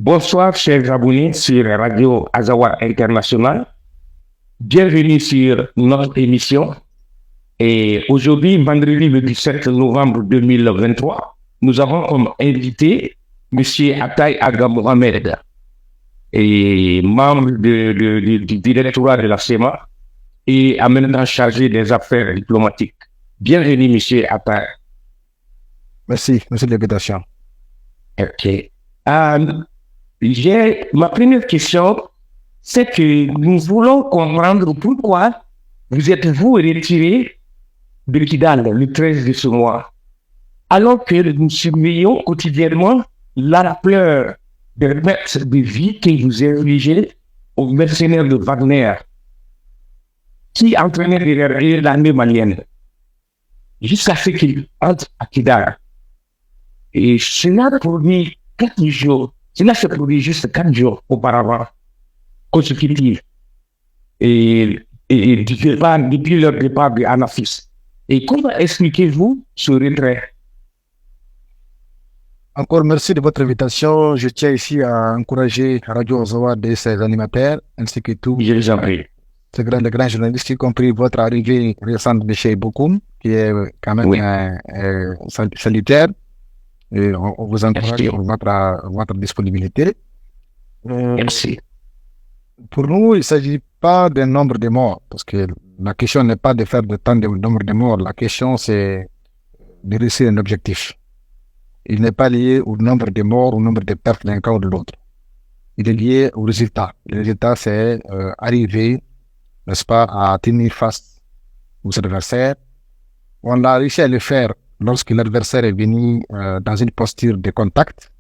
Bonsoir, chers abonnés sur Radio Azawad International. Bienvenue sur notre émission. Et aujourd'hui, vendredi le 17 novembre 2023, nous avons comme invité M. Atay Aga Mohamed, et membre du directoire de la CEMA et en même temps chargé des affaires diplomatiques. Bienvenue, M. Atay. Merci de l'invitation. Ok. Ma première question, c'est que nous voulons comprendre pourquoi vous êtes-vous retiré de Kidal le 13 de ce mois, alors que nous surveillons quotidiennement l'ampleur des pertes de vie que vous infligez aux mercenaires de Wagner, qui entraînaient derrière l'armée malienne, jusqu'à ce qu'ils entrent à Kidal. Et cela produit 4 jours. Cela se produit juste 4 jours auparavant, consécutifs, et depuis leur départ de Anafis. Et comment expliquez-vous ce retrait? Encore merci de votre invitation. Je tiens ici à encourager Radio Azawad et ses animateurs, ainsi que tous les grands journalistes, y compris votre arrivée récente de chez Bokoum, qui est quand même salutaire. Et on vous encourage pour votre disponibilité. Merci. Pour nous, il ne s'agit pas d'un nombre de morts, parce que la question n'est pas de faire de tant de nombre de morts. La question, c'est de réussir un objectif. Il n'est pas lié au nombre de morts, au nombre de pertes d'un cas ou de l'autre. Il est lié au résultat. Le résultat, c'est arriver, n'est-ce pas, à tenir face aux adversaires. On a réussi à le faire lorsque l'adversaire est venu dans une posture de contact,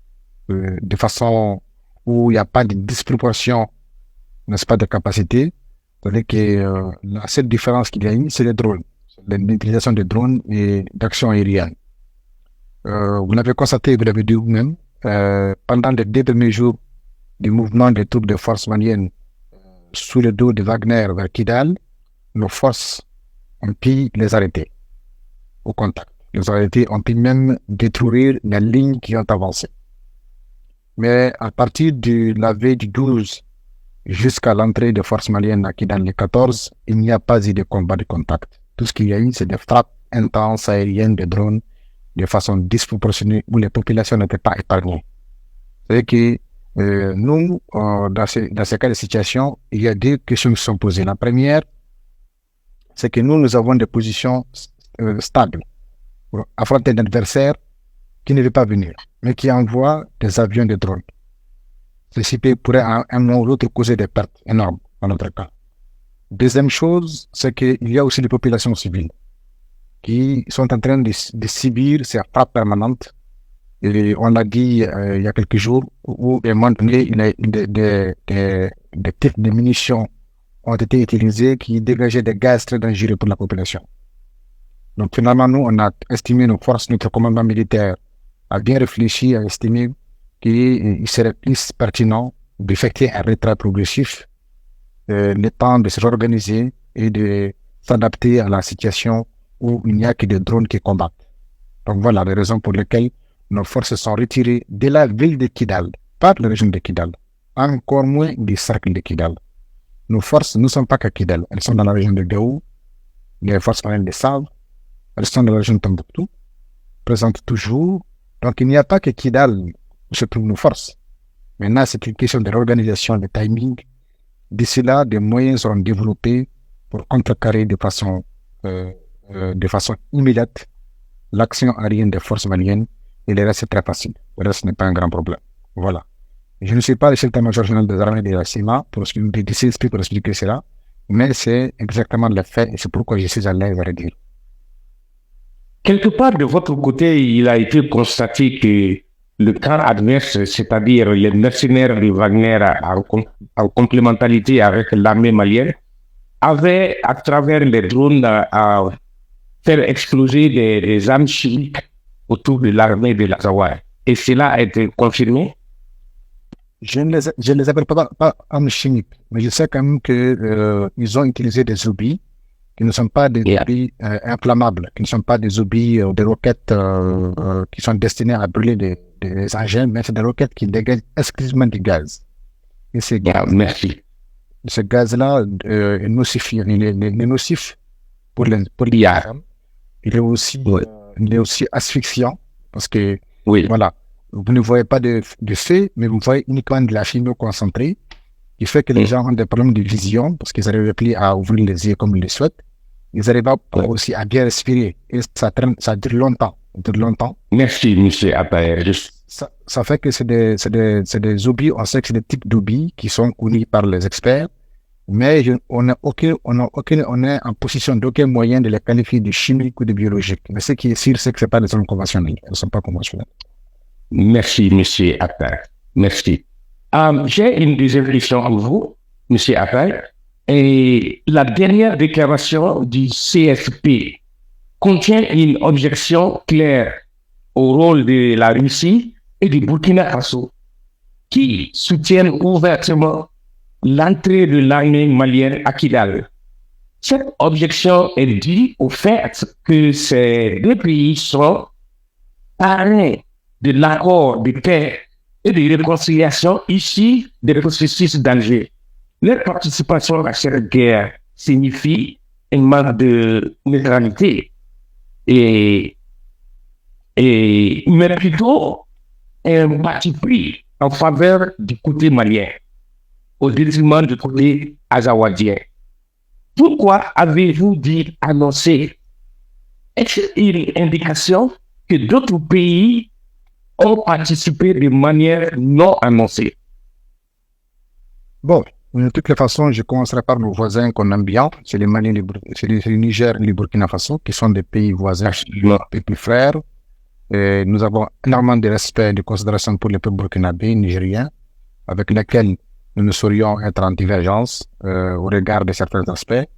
de façon où il n'y a pas de disproportion, n'est-ce pas, de capacité. C'est-à-dire que la seule différence qu'il y a eu, c'est les drones, l'utilisation des drones et d'actions aériennes. Vous l'avez constaté, vous l'avez dit vous-même, pendant les 2 premiers jours du mouvement des troupes de forces maliennes sous le dos de Wagner vers Kidal, nos forces ont pu les arrêter au contact. Les arrêtés ont pu même détruire les lignes qui ont avancé. Mais à partir de la veille du 12 jusqu'à l'entrée des forces maliennes à Kidal le 14, il n'y a pas eu de combat de contact. Tout ce qu'il y a eu, c'est des frappes intenses aériennes de drones de façon disproportionnée où les populations n'étaient pas épargnées. C'est que nous, dans ce cas de situation, il y a 2 questions qui sont posées. La première, c'est que nous avons des positions stables pour affronter un adversaire qui ne veut pas venir, mais qui envoie des avions de drones. Ceci pourrait à un moment ou l'autre causer des pertes énormes dans notre cas. Deuxième chose, c'est qu'il y a aussi des populations civiles qui sont en train de subir ces frappes permanentes. Et on l'a dit il y a quelques jours, où à un moment donné, des types de munitions ont été utilisés qui dégageaient des gaz très dangereux pour la population. Donc finalement, nous, on a estimé nos forces, notre commandement militaire a bien réfléchi, a estimé qu'il serait plus pertinent d'effectuer un retrait progressif, le temps de se réorganiser et de s'adapter à la situation où il n'y a que des drones qui combattent. Donc voilà les raisons pour lesquelles nos forces sont retirées de la ville de Kidal, pas de la région de Kidal, encore moins du cercle de Kidal. Nos forces ne sont pas qu'à Kidal, elles sont dans la région de Gaou, les forces marines le savent, elles sont dans la région de Tombouctou, présentes toujours. Donc il n'y a pas que Kidal où se trouvent nos forces. Maintenant, c'est une question de réorganisation, de timing. D'ici là, des moyens seront développés pour contrecarrer de façon immédiate l'action aérienne des forces maliennes. Et le reste, c'est très facile. Le reste n'est pas un grand problème. Voilà. Je ne suis pas le chef d'état-major général des armées de la CEMA pour expliquer cela, mais c'est exactement le fait et c'est pourquoi je suis à l'aise à le dire. Quelque part de votre côté, il a été constaté que le camp adverse, c'est-à-dire les mercenaires de Wagner en complémentarité avec l'armée malienne, avait à travers les drones à faire exploser des armes chimiques autour de l'armée de l'Azawad. Et cela a été confirmé? Je ne les appelle pas armes chimiques, mais je sais quand même qu'ils ont utilisé des obus qui ne sont pas des Yeah. obus inflammables, qui ne sont pas des obus ou des roquettes qui sont destinées à brûler des engins, mais c'est des roquettes qui dégagent exclusivement du gaz. Et Yeah, merci. ce gaz-là est nocif. Il est nocif pour les Yeah. femmes. Oui. Il est aussi asphyxiant parce que, Oui. voilà, vous ne voyez pas de feu, mais vous voyez uniquement de la chimie concentrée qui fait que les gens ont des problèmes de vision parce qu'ils n'arrivent plus à ouvrir les yeux comme ils le souhaitent. Ils n'arrivent pas aussi à bien respirer et ça dure longtemps. Ça dure longtemps. Merci, monsieur Appareil. Ça fait que c'est des oublis, on sait que c'est des types d'oublis qui sont connus par les experts, mais on est en position d'aucun moyen de les qualifier de chimiques ou de biologiques. Mais ce qui est sûr, c'est que ce pas des armes conventionnelles. Elles ne sont pas conventionnelles. Merci, monsieur Appareil. Merci. J'ai une deuxième question à vous, monsieur Appareil. Et la dernière déclaration du CSP contient une objection claire au rôle de la Russie et du Burkina Faso, qui soutiennent ouvertement l'entrée de l'armée malienne à Kidal. Cette objection est due au fait que ces deux pays sont parrains de l'accord de paix et de réconciliation issu des processus d'Alger. Leur participation à cette guerre signifie un manque de neutralité mais plutôt un parti pris en faveur du côté malien, au détriment du côté azawadien. Pourquoi avez-vous dit annoncer? Est-ce une indication que d'autres pays ont participé de manière non annoncée? Bon, de toutes les façons, je commencerai par nos voisins qu'on aime bien. C'est les Mali, c'est le Niger et le Burkina Faso, qui sont des pays voisins, des pays frères. Et nous avons énormément de respect et de considération pour les peuples burkinabés, nigériens, avec lesquels nous ne saurions être en divergence au regard de certains aspects.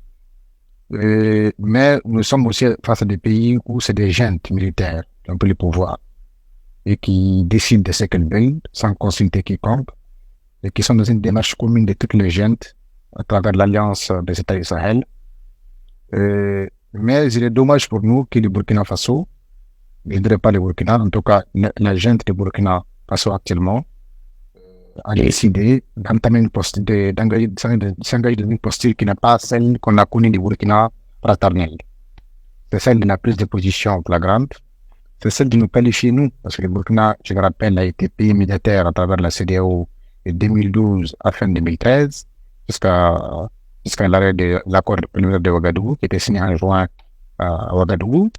Mais nous sommes aussi face à des pays où c'est des juntes militaires qui ont pris le pouvoir et qui décident de ce qu'elles veulent sans consulter quiconque et qui sont dans une démarche commune de toutes les juntes à travers l'Alliance des États du Sahel. Mais il est dommage pour nous que le Burkina Faso, je ne dirais pas le Burkina, en tout cas la junte du Burkina Faso actuellement, a décidé d'entamer une posture, s'engager dans une posture qui n'est pas celle qu'on a connue du Burkina fraternel. C'est celle de la prise de position flagrante. C'est celle de nous qualifier, nous, parce que le Burkina, je le rappelle, a été pays militaire à travers la CEDEAO de 2012 à fin 2013, jusqu'à l'arrêt de l'accord préliminaire de Ouagadougou, qui était signé en juin à Ouagadougou.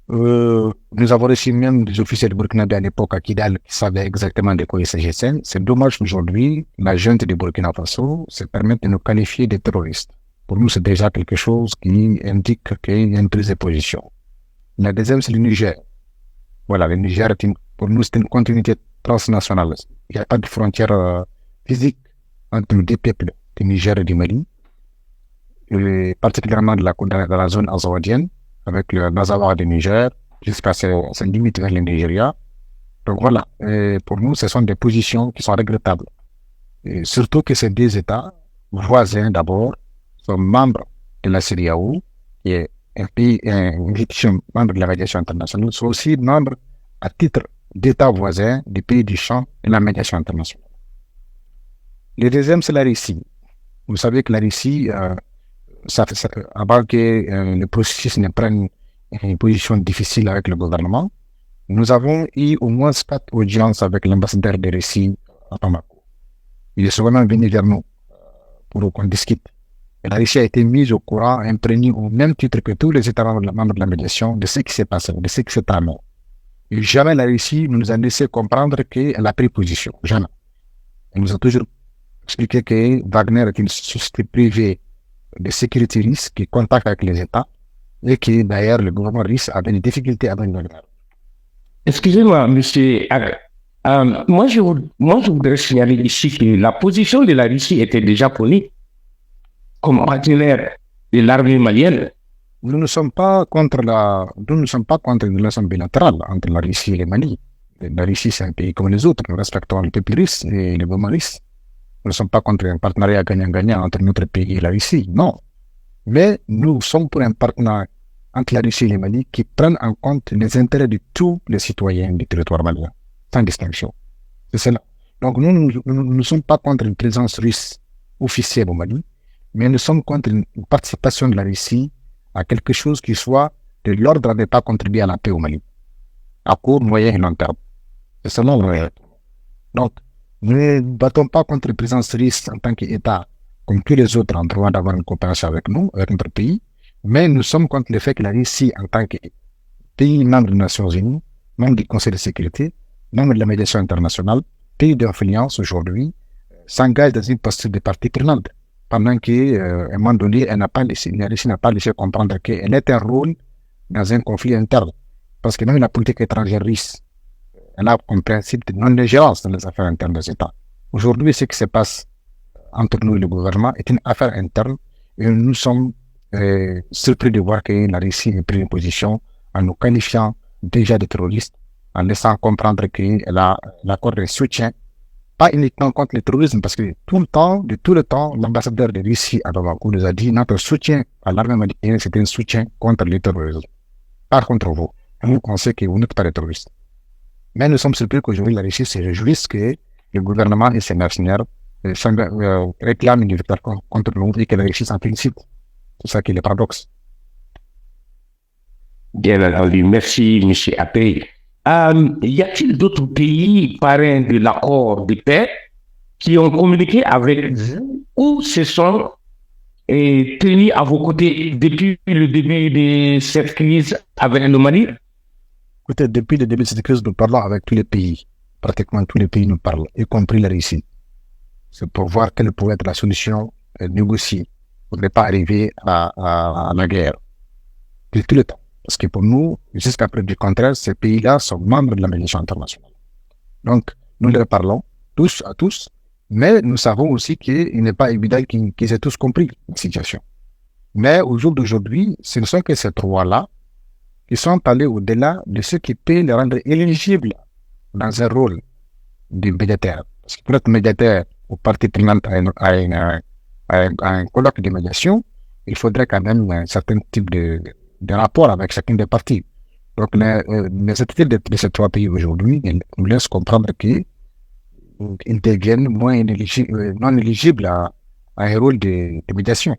Nous avons reçu même des officiers de Burkina à l'époque à Kidal qui savaient exactement de quoi il s'agissait. C'est dommage qu'aujourd'hui, la junte du Burkina Faso se permette de nous qualifier de terroristes. Pour nous, c'est déjà quelque chose qui indique qu'il y a une prise de position. La deuxième, c'est le Niger. Voilà, le Niger, pour nous, c'est une continuité transnationale. Il n'y a pas de frontière physique entre les deux peuples, du Niger et du Mali, et particulièrement de la zone azawadienne, avec le Mazawar du Niger, jusqu'à ses limites vers le Nigeria. Donc voilà, et pour nous, ce sont des positions qui sont regrettables. Et surtout que ces deux États, voisins d'abord, sont membres de la CEDEAO, qui est un pays, une institution membre de la médiation internationale, sont aussi membres à titre d'États voisins des pays du champ de la médiation internationale. Le deuxième, c'est la Russie. Vous savez que la Russie, avant que le processus ne prenne une position difficile avec le gouvernement, nous avons eu au moins 4 audiences avec l'ambassadeur de Russie à Bamako. Il est souvent venu vers nous pour qu'on discute. Et la Russie a été mise au courant, imprégnée au même titre que tous les États membres de la médiation de ce qui s'est passé, de ce qui s'est tramé. Et jamais la Russie nous a laissé comprendre qu'elle a pris position. Jamais. Elle nous a toujours expliqué que Wagner est une société privée de sécurité russe qui contacte avec les États et que d'ailleurs le gouvernement russe avait des difficultés avec Wagner. Excusez-moi, monsieur. Moi, je voudrais signaler ici que la position de la Russie était déjà connue comme partenaire de l'armée malienne. Nous ne sommes pas contre une relation bilatérale entre la Russie et le Mali. La Russie, c'est un pays comme les autres. Nous respectons le peuple russe et le gouvernement russe. Nous ne sommes pas contre un partenariat gagnant-gagnant entre notre pays et la Russie. Non. Mais nous sommes pour un partenaire entre la Russie et le Mali qui prennent en compte les intérêts de tous les citoyens du territoire malien, sans distinction. C'est cela. Donc nous ne sommes pas contre une présence russe officielle au Mali, mais nous sommes contre une participation de la Russie à quelque chose qui soit de l'ordre de ne pas contribuer à la paix au Mali, à court, moyen et long terme. C'est cela le réel. Donc, nous ne battons pas contre la présence russe en tant qu'État, comme tous les autres en droit d'avoir une coopération avec nous, avec notre pays, mais nous sommes contre le fait que la Russie, en tant que pays membre des Nations Unies, membre du Conseil de sécurité, membre de la médiation internationale, pays d'influence aujourd'hui, s'engage dans une posture de partie prenante, pendant qu'à un moment donné, la Russie n'a pas laissé comprendre qu'elle est un rôle dans un conflit interne. Parce que même la politique étrangère russe, elle a un principe de non-ingérence dans les affaires internes des États. Aujourd'hui, ce qui se passe entre nous et le gouvernement est une affaire interne et nous sommes surpris de voir que la Russie a pris une position en nous qualifiant déjà de terroristes, en laissant comprendre qu'elle accorde un soutien, pas uniquement contre le terrorisme, parce que de tout le temps, l'ambassadeur de Russie à Bamako nous a dit notre soutien à l'armée malienne, c'était un soutien contre le terrorisme, pas contre vous. Nous, on sait que vous n'êtes pas des terroristes. Mais nous sommes surpris qu'aujourd'hui, la Russie se réjouisse que le gouvernement et ses mercenaires réclament une victoire contre nous et que la Russie s'en félicite. C'est ça qui est le paradoxe. Bien entendu. Merci, M. Appey. Y a-t-il d'autres pays parrains de l'accord de paix qui ont communiqué avec vous ou se sont tenus à vos côtés depuis le début de cette crise avec le Mali? Écoutez, depuis le début de cette crise, nous parlons avec tous les pays. Pratiquement tous les pays nous parlent, y compris la Russie. C'est pour voir quelle pourrait être la solution négociée pour ne pas arriver à la guerre. De tout le temps. Parce que pour nous, jusqu'à preuve du contraire, ces pays-là sont membres de la médiation internationale. Donc, nous leur parlons tous à tous, mais nous savons aussi qu'il n'est pas évident qu'ils aient tous compris la situation. Mais au jour d'aujourd'hui, ce ne sont que ces trois-là qui sont allés au-delà de ce qui peut les rendre éligibles dans un rôle de médiateur. Parce que pour être médiateur ou partie prenante à un colloque de médiation, il faudrait quand même un certain type de rapport avec chacune des parties. Donc, les attitudes de ces trois pays aujourd'hui nous laissent comprendre qu'ils deviennent non éligibles à un rôle de médiation.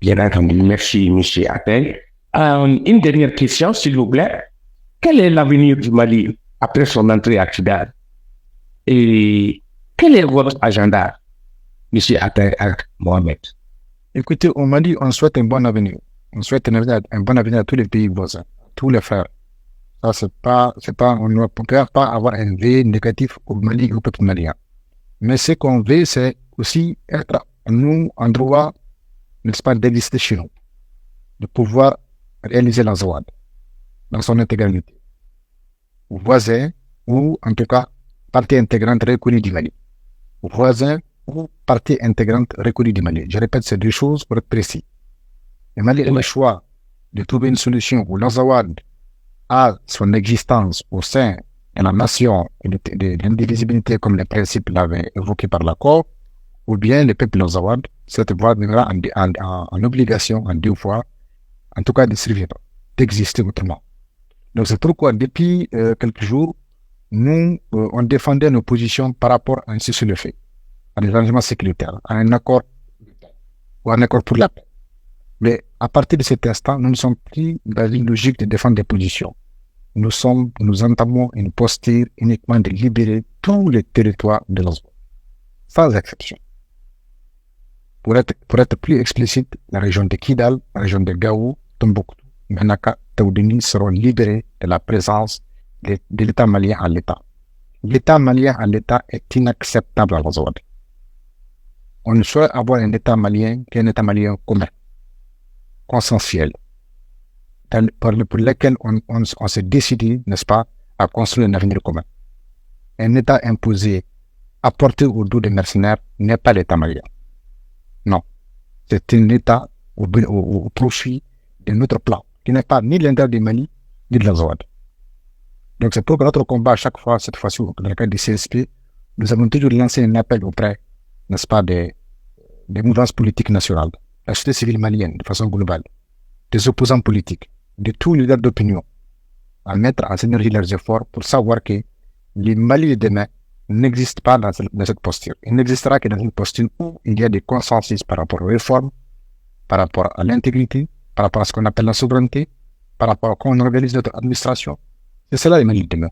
Bien entendu. Merci, M. Appel. Une dernière question, s'il vous plaît. Quel est l'avenir du Mali après son entrée à Kidal? Et quel est votre agenda, M. Appel Mohamed? Écoutez, au Mali, on souhaite un bon avenir. On souhaite un bon avenir à tous les pays voisins, tous les frères. Ça, on ne peut pas avoir un V négatif au Mali ou au peuple malien. Mais ce qu'on veut, c'est aussi être, nous, en droit, n'est-ce pas, d'exister chez nous, de pouvoir réaliser la Zawad dans son intégralité. Voisin, ou en tout cas, partie intégrante reconnue du Mali. Voisin, ou partie intégrante reconnue du Mali. Je répète ces deux choses pour être précis. Le Mali a le choix de trouver une solution où l'Azawad a son existence au sein de la nation et de l'indivisibilité comme les principes l'avaient évoqué par l'accord, ou bien le peuple Azawad, cette voie viendra en obligation, en devoir, en tout cas de survivre, d'exister autrement. Donc c'est pourquoi depuis quelques jours, nous, on défendait nos positions par rapport à ce le fait, à des arrangements sécuritaires, à un accord ou à un accord pour la paix. Mais à partir de cet instant, nous ne sommes plus dans une logique de défendre des positions. Nous entamons une posture uniquement de libérer tous les territoires de l'Azawad, sans exception. Pour être plus explicite, la région de Kidal, la région de Gao, Tombouctou, Menaka, Taoudini seront libérés de la présence de l'État malien à l'État. L'État malien à l'État est inacceptable à l'Azawad. On ne souhaite avoir un État malien qu'un État malien commun, consensuel, pour lequel on s'est décidé, n'est-ce pas, à construire un avenir commun. Un État imposé, apporté au dos des mercenaires, n'est pas l'État malien. Non, c'est un État au profit de notre plan, qui n'est pas ni l'intérêt du Mali, ni de l'Azawad. Donc c'est pour que notre combat, à chaque fois, cette fois-ci, dans le cadre du CSP, nous avons toujours lancé un appel auprès, n'est-ce pas, des des mouvances politiques nationales, la société civile malienne de façon globale, des opposants politiques, de tous les leaders d'opinion, à mettre en synergie leurs efforts pour savoir que le Mali de demain n'existe pas dans cette posture. Il n'existera que dans une posture où il y a des consensus par rapport aux réformes, par rapport à l'intégrité, par rapport à ce qu'on appelle la souveraineté, par rapport à comment on organise notre administration. C'est cela le Mali de demain.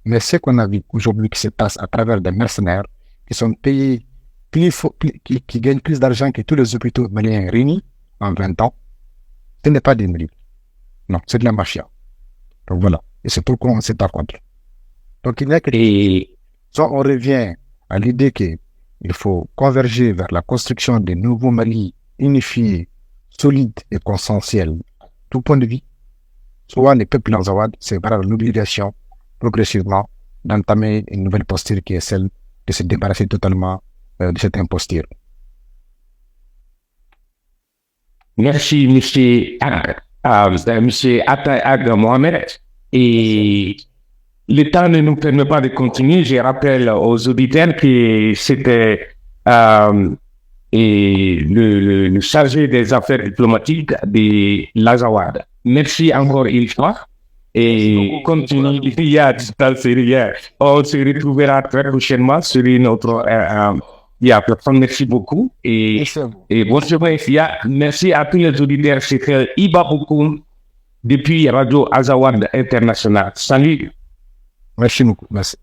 Mais ce qu'on a vu aujourd'hui qui se passe à travers des mercenaires qui sont payés, qui gagnent plus d'argent que tous les hôpitaux maliens réunis en 20 ans, ce n'est pas des Mali. Non, c'est de la mafia. Donc voilà. Et c'est pourquoi on ne s'est pas contre. Donc il n'y a que... Soit on revient à l'idée qu'il faut converger vers la construction des nouveaux Mali unifiés, solides et consensuels à tout point de vue, soit les peuples Azawad, c'est vraiment l'obligation progressivement d'entamer une nouvelle posture qui est celle de se débarrasser totalement de cette imposture. Merci, monsieur Atta Mohamed. Et le temps ne nous permet pas de continuer. Je rappelle aux auditeurs que c'était le chargé des affaires diplomatiques de l'Azawad. Merci encore une fois. Et continuons. Il y a on se retrouvera très prochainement sur notre... merci beaucoup. Et bonjour, merci à tous les auditeurs. C'était Iba Bokoum depuis Radio Azawad International. Salut. Merci beaucoup. Merci.